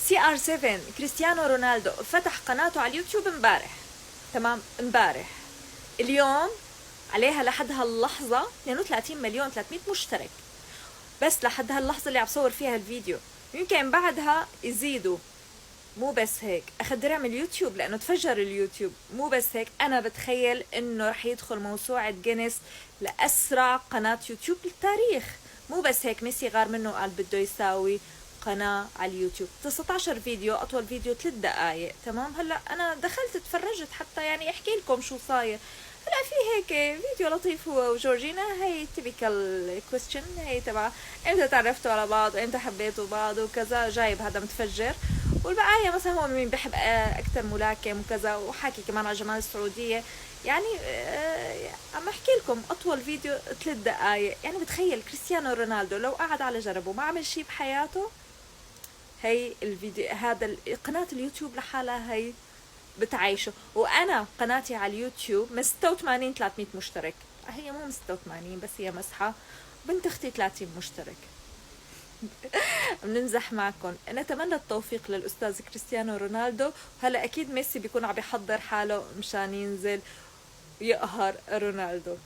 CR7 كريستيانو رونالدو فتح قناته على اليوتيوب امبارح، تمام، امبارح. اليوم عليها لحد هاللحظة 32 مليون 300 مشترك، بس لحد هاللحظة اللي عم صور فيها الفيديو. يمكن بعدها يزيدوا. مو بس هيك، اخذ درع من اليوتيوب لانه تفجر اليوتيوب. مو بس هيك، انا بتخيل انه رح يدخل موسوعة جينيس لاسرع قناة يوتيوب بالتاريخ. مو بس هيك، ميسي غار منه وقال بده يساوي قناة على اليوتيوب 19 فيديو، اطول فيديو 3 دقائق، تمام. هلا انا دخلت اتفرجت حتى يعني احكي لكم شو صاير. هلا في هيك فيديو لطيف هو وجورجينا، هي تيبيكال كويستشن، هي تبع امتى تعرفتوا على بعض وامتى حبيتوا بعض وكذا، جايب هذا متفجر. والبقايا مثلا هو مين بحب اكثر ملاكم وكذا، وحكي كمان على جمال السعوديه. يعني عم احكي لكم اطول فيديو 3 دقائق. يعني بتخيل كريستيانو رونالدو لو قعد على جنبه ما عمل شيء بحياته، هي الفيديو هذا قناه اليوتيوب لحالها هي بتعيشه. وانا قناتي على اليوتيوب من 86 300 مشترك، هي مو من 86 بس هي مسحه. بنت اختي 30 مشترك. بنمزح معكم. نتمنى التوفيق للاستاذ كريستيانو رونالدو. هلا اكيد ميسي بيكون عم يحضر حاله مشان ينزل يقهر رونالدو.